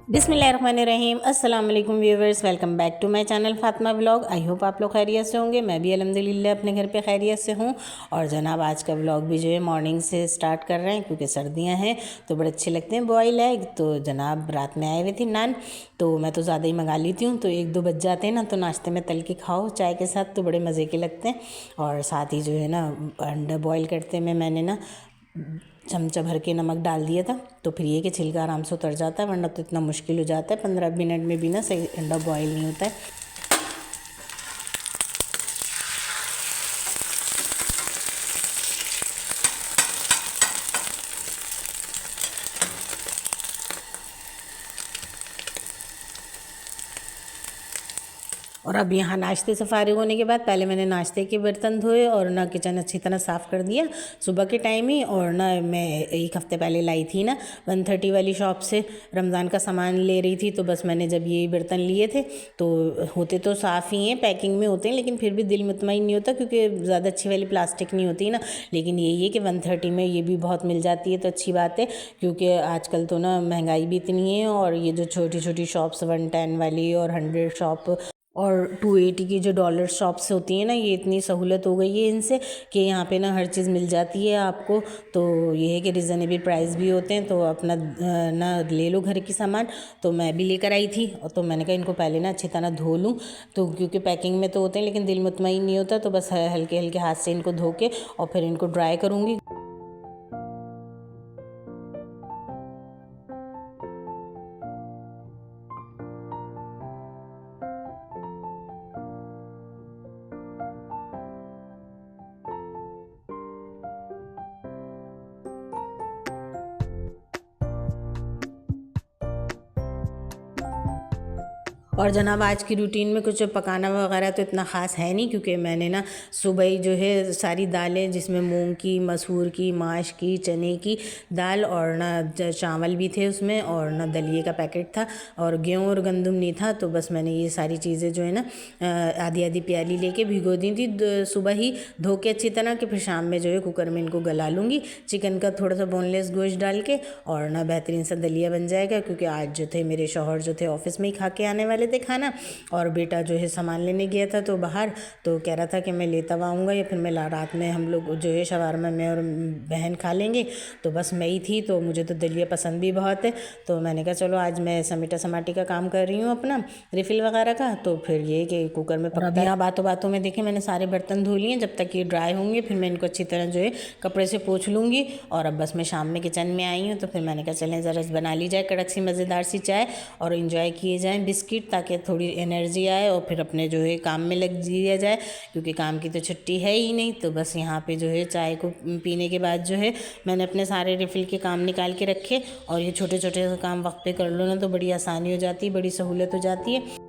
बिस्मिल्लाहिर्रहमानिर्रहीम। अस्सलाम वालेकुम viewers, welcome back to my channel Fatima vlog. I hope आप लोग खैरियत से होंगे। मैं भी अल्हम्दुलिल्लाह अपने घर पे खैरियत से हूँ। और जनाब आज का व्लॉग भी जो है मॉर्निंग से स्टार्ट कर रहे हैं क्योंकि सर्दियाँ हैं तो बड़े अच्छे लगते हैं बॉयल एग। तो जनाब रात में आए हुए थे नान, तो मैं तो ज़्यादा ही मंगा लेती हूँ, तो 1-2 बज जाते हैं ना, तो नाश्ते में तल के खाओ चाय के साथ तो बड़े मज़े के लगते हैं। और साथ ही जो है ना अंडा बॉयल करते में मैंने ना चमचा भर के नमक डाल दिया था, तो फिर ये कि छिलका आराम से उतर जाता है, वरना तो इतना मुश्किल हो जाता है 15 मिनट में भी ना सही अंडा बॉयल नहीं होता है। और अब यहाँ नाश्ते से फारिग होने के बाद पहले मैंने नाश्ते के बर्तन धोए और ना किचन अच्छी तरह साफ़ कर दिया सुबह के टाइम ही। और ना मैं 1 हफ़्ते पहले लाई थी ना 130 वाली शॉप से रमज़ान का सामान ले रही थी, तो बस मैंने जब ये बर्तन लिए थे तो होते तो साफ़ ही हैं, पैकिंग में होते हैं, लेकिन फिर भी दिल मुतमईन नहीं होता क्योंकि ज़्यादा अच्छी वाली प्लास्टिक नहीं होती ना। लेकिन यही है कि 130 में ये भी बहुत मिल जाती है तो अच्छी बात है, क्योंकि आजकल तो ना महंगाई भी इतनी है। और ये जो छोटी छोटी शॉप्स 110 वाली और 100 शॉप और 280 की जो डॉलर शॉप्स होती हैं ना, ये इतनी सहूलत हो गई है इनसे कि यहाँ पे ना हर चीज़ मिल जाती है आपको। तो ये है कि रिजनेबल प्राइस भी होते हैं, तो अपना ना ले लो घर की सामान। तो मैं भी लेकर आई थी और तो मैंने कहा इनको पहले ना अच्छी तरह धो लूँ, तो क्योंकि पैकिंग में तो होते हैं लेकिन दिल मुतमईन नहीं होता, तो बस हल्के हल्के हाथ से इनको धो के और फिर इनको ड्राई करूँगी। और जनाब आज की रूटीन में कुछ पकाना वगैरह तो इतना ख़ास है नहीं, क्योंकि मैंने ना सुबह ही जो है सारी दालें, जिसमें मूंग की, मसूर की, माश की, चने की दाल और ना चावल भी थे उसमें, और ना दलिए का पैकेट था, और गेहूँ और गंदम नहीं था। तो बस मैंने ये सारी चीज़ें जो है ना आधी आधी प्याली लेके भिगो दी थी सुबह ही धो के अच्छी तरह के, फिर शाम में जो है कुकर में इनको गला लूँगी चिकन का थोड़ा सा बोनलेस गोश्त डाल के, और ना बेहतरीन सा दलिया बन जाएगा। क्योंकि आज जो थे मेरे शौहर जो थे ऑफिस में ही खा के आने वाले थे खाना, और बेटा जो है सामान लेने गया था तो बाहर, तो कह रहा था कि मैं लेता हुआ आऊँगा या फिर मैं रात में हम लोग जो है शवारमा में और बहन खा लेंगे। तो बस मैं ही थी, तो मुझे तो दलिया पसंद भी बहुत है, तो मैंने कहा चलो आज मैं समेटा समाटी का काम कर रही हूँ अपना रिफ़िल वगैरह का, तो फिर ये कि कुकर में पकता। यहाँ बातों बातों में देखें मैंने सारे बर्तन धो लिए, जब तक ये ड्राई होंगे फिर मैं इनको अच्छी तरह जो है कपड़े से पोंछ लूँगी। और अब बस मैं शाम में किचन में आई हूँ, तो फिर मैंने कहा चलें ज़रा बना ली जाए कड़क सी मज़ेदार सी चाय और इन्जॉय किए जाएँ बिस्किट, ताकि थोड़ी एनर्जी आए और फिर अपने जो है काम में लग दिया जाए, क्योंकि काम की तो छुट्टी है ही नहीं। तो बस यहाँ पे जो है चाय को पीने के बाद जो है मैंने अपने सारे रिफ़िल के काम निकाल के रखे, और ये छोटे छोटे काम वक्त पे कर लो ना तो बड़ी आसानी हो जाती है, बड़ी सहूलत हो जाती है।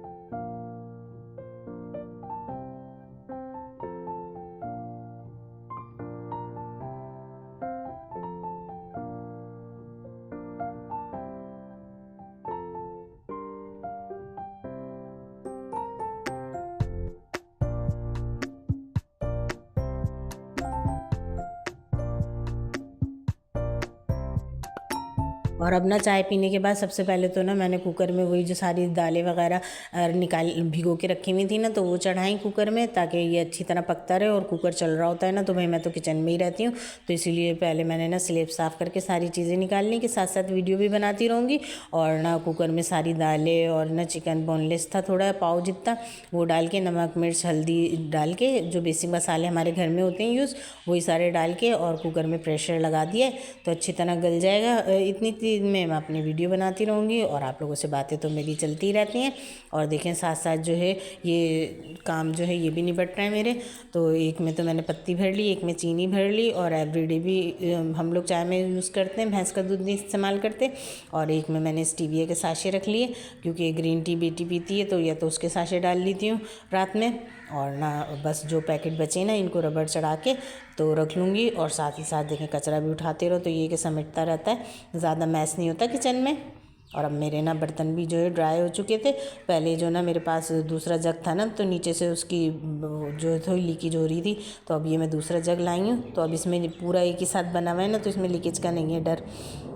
और अब ना चाय पीने के बाद सबसे पहले तो ना मैंने कुकर में वही जो सारी दालें वगैरह निकाल भिगो के रखी हुई थी ना, तो वो चढ़ाई कुकर में, ताकि ये अच्छी तरह पकता रहे। और कुकर चल रहा होता है ना, तो भाई मैं तो किचन में ही रहती हूँ, तो इसीलिए पहले मैंने ना स्लेब साफ़ करके सारी चीज़ें निकालने के साथ साथ वीडियो भी बनाती रहूँगी। और ना कुकर में सारी दालें और ना चिकन बोनलेस था थोड़ा पाव जितना, वो डाल के नमक मिर्च हल्दी डाल के जो बेसिक मसाले हमारे घर में होते हैं यूज़, वही सारे डाल के और कुकर में प्रेशर लगा दिया, तो अच्छी तरह गल जाएगा। इतनी चीज़ में मैं अपनी वीडियो बनाती रहूँगी और आप लोगों से बातें तो मेरी चलती रहती हैं। और देखें साथ साथ जो है ये काम जो है ये भी निपट रहा है मेरे। तो एक में तो मैंने पत्ती भर ली, एक में चीनी भर ली, और एवरीडे भी हम लोग चाय में यूज़ करते हैं, भैंस का दूध नहीं इस्तेमाल करते। और एक में मैंने स्टीविया के साशे रख लिए, क्योंकि ग्रीन टी बेटी पीती है तो या तो उसके साशे डाल लेती हूँ रात में, और ना बस जो पैकेट बचे ना इनको रबड़ चढ़ा के तो रख लूँगी। और साथ ही साथ देखें कचरा भी उठाते रहो, तो ये कि समेटता रहता है, ज़्यादा मैस नहीं होता किचन में। और अब मेरे ना बर्तन भी जो है ड्राई हो चुके थे। पहले जो ना मेरे पास दूसरा जग था ना, तो नीचे से उसकी जो थोड़ी लीकेज हो रही थी, तो अब ये मैं दूसरा जग लाई हूँ। तो अब इसमें पूरा एक ही साथ बना हुआ है ना, तो इसमें लीकेज का नहीं है डर।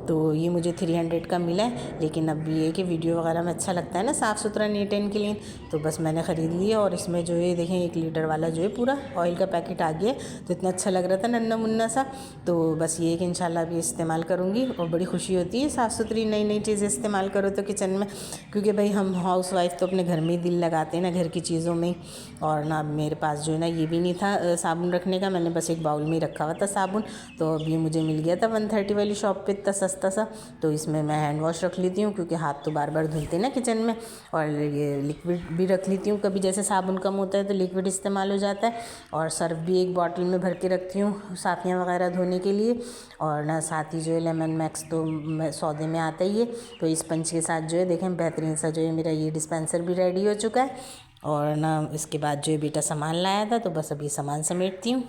तो ये मुझे 300 का मिला है। लेकिन अब ये कि वीडियो वगैरह में अच्छा लगता है ना, साफ़ सुथरा नीट एंड क्लीन, तो बस मैंने ख़रीद लिया। और इसमें जो है देखें 1 लीटर वाला जो है पूरा ऑयल का पैकेट आ गया, तो इतना अच्छा लग रहा था नन्ना मुन्ना सा। तो बस ये कि इंशाल्लाह अभी इस्तेमाल करूँगी। और बड़ी खुशी होती है साफ़ सुथरी नई नई चीज़ें इस्तेमाल करो तो किचन में, क्योंकि भाई हम हाउस वाइफ तो अपने घर में ही दिल लगाते हैं ना, घर की चीज़ों में। और ना मेरे पास जो है ना ये भी नहीं था साबुन रखने का, मैंने बस एक बाउल में ही रखा हुआ था साबुन। तो अभी मुझे मिल गया था 130 वाली शॉप पे, इतना सस्ता सा। तो इसमें मैं हैंड वॉश रख लेती हूँ, क्योंकि हाथ तो बार बार धुलते ना किचन में। और ये लिक्विड भी रख लेती हूँ, कभी जैसे साबुन कम होता है तो लिक्विड इस्तेमाल हो जाता है। और सर्फ भी एक बॉटल में भर के रखती हूँ साफ़ियाँ वगैरह धोने के लिए। और ना साथ ही जो है लेमन मैक्स तो सौदे में आता ही है। तो इस पंच के साथ जो है देखें बेहतरीन सा जो है मेरा ये डिस्पेंसर भी रेडी हो चुका है। और ना इसके बाद जो है बेटा सामान लाया था, तो बस अभी सामान समेटती हूँ।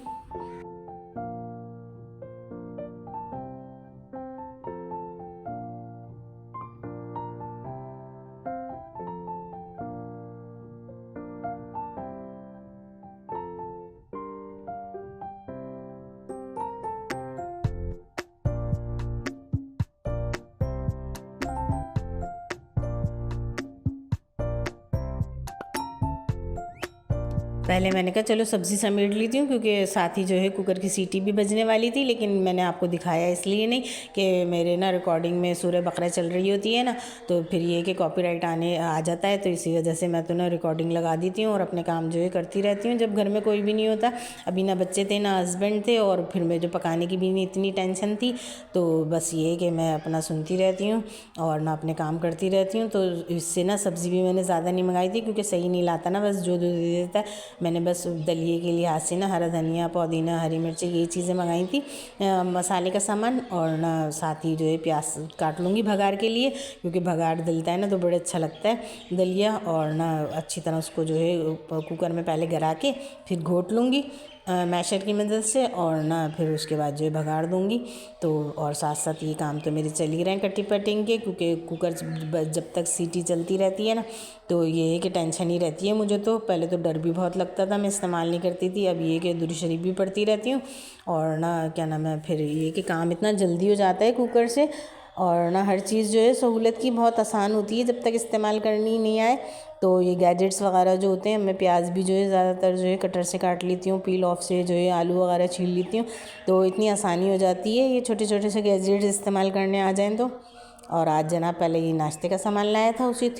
पहले मैंने कहा चलो सब्ज़ी समेट लेती हूँ, क्योंकि साथ ही जो है कुकर की सीटी भी बजने वाली थी। लेकिन मैंने आपको दिखाया इसलिए नहीं कि मेरे ना रिकॉर्डिंग में सूरह बकरा चल रही होती है ना, तो फिर ये कि कॉपीराइट आने आ जाता है। तो इसी वजह से मैं तो ना रिकॉर्डिंग लगा देती हूँ और अपने काम जो है करती रहती हूँ जब घर में कोई भी नहीं होता। अभी ना बच्चे थे ना हस्बैंड थे, और फिर मैं जो पकाने की भी नहीं इतनी टेंशन थी। तो बस ये कि मैं अपना सुनती रहती हूँ और ना अपने काम करती रहती हूँ। तो इससे ना सब्ज़ी भी मैंने ज़्यादा नहीं मंगाई थी, क्योंकि सही नहीं लाता ना, बस जो दे देता है। मैंने बस दलिए के लिए हाथ से ना हरा धनिया, पुदीना, हरी मिर्ची ये चीज़ें मंगाई थी, मसाले का सामान। और ना साथ ही जो है प्याज काट लूँगी भगार के लिए, क्योंकि भगार डलता है ना तो बड़ा अच्छा लगता है दलिया। और ना अच्छी तरह उसको जो है कुकर में पहले गरा के फिर घोट लूँगी मैशर की मदद से, और ना फिर उसके बाद जो है भगाड़ दूँगी। तो और साथ साथ ये काम तो मेरे चल ही रहे हैं कटिंग पटिंग के, क्योंकि कुकर जब तक सीटी चलती रहती है ना, तो ये है कि टेंशन ही रहती है मुझे। तो पहले तो डर भी बहुत लगता था, मैं इस्तेमाल नहीं करती थी। अब ये कि दुरूद शरीफ भी पढ़ती रहती हूँ। और ना क्या नाम है, फिर ये कि काम इतना जल्दी हो जाता है कुकर से। और ना हर चीज़ जो है सहूलत की बहुत आसान होती है जब तक इस्तेमाल करनी नहीं आए। तो ये गैजेट्स वगैरह जो होते हैं, मैं प्याज भी जो है ज़्यादातर जो है कटर से काट लेती हूँ, पील ऑफ से जो है आलू वगैरह छील लेती हूँ। तो इतनी आसानी हो जाती है ये छोटे छोटे से गैजेट्स इस्तेमाल करने आ जाएँ तो। और आज जनाब पहले ये नाश्ते का सामान लाया था उसी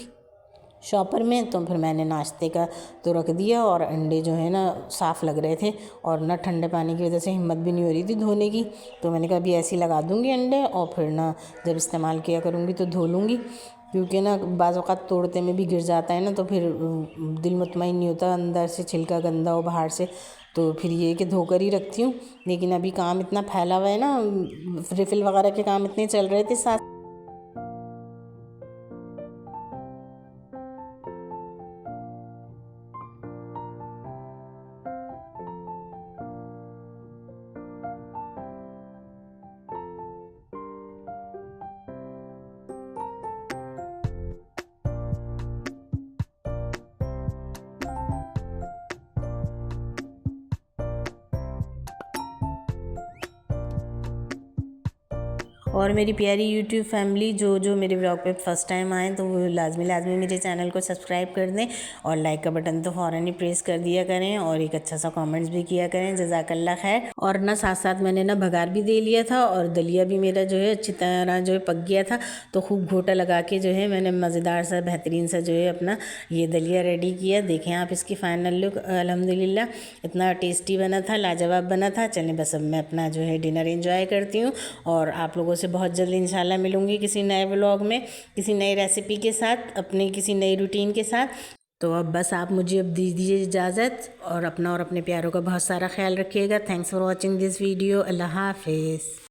शॉपर में, तो फिर मैंने नाश्ते का तो रख दिया। और अंडे जो है ना साफ़ लग रहे थे, और ना ठंडे पानी की वजह से हिम्मत भी नहीं हो रही थी धोने की। तो मैंने कहा अभी ऐसे ही लगा दूँगी अंडे, और फिर ना जब इस्तेमाल किया करूँगी तो धो लूँगी। क्योंकि ना बाज़ औक़ात तोड़ते में भी गिर जाता है ना, तो फिर दिल मुतमईन नहीं होता, अंदर से छिलका गंदा हो बाहर से। तो फिर ये कि धोकर ही रखती हूँ। लेकिन अभी काम इतना फैला हुआ है ना, रिफ़िल वगैरह के काम इतने चल रहे थे साथ। और मेरी प्यारी यूट्यूब फैमिली जो जो मेरे ब्लॉग पे फर्स्ट टाइम आए, तो वो लाजमी मेरे चैनल को सब्सक्राइब कर दें, और लाइक का बटन तो फ़ौरन ही प्रेस कर दिया करें, और एक अच्छा सा कमेंट्स भी किया करें, जज़ाकल्लाह खैर। और ना साथ साथ मैंने ना भगार भी दे लिया था, और दलिया भी मेरा जो है अच्छी तरह जो है पक गया था। तो खूब घोटा लगा के जो है मैंने मज़ेदार सा बेहतरीन सा जो है अपना ये दलिया रेडी किया। देखें आप इसकी फ़ाइनल लुक, अल्हम्दुलिल्लाह इतना टेस्टी बना था, लाजवाब बना था। चलें बस अब मैं अपना जो है डिनर एंजॉय करती हूँ, और आप लोगों से बहुत जल्दी इंशाल्लाह मिलूँगी किसी नए व्लॉग में, किसी नई रेसिपी के साथ, अपने किसी नई रूटीन के साथ। तो अब बस आप मुझे अब दीजिए इजाज़त, और अपना और अपने प्यारों का बहुत सारा ख्याल रखिएगा। Thanks for watching this video. अल्लाह हाफिज़।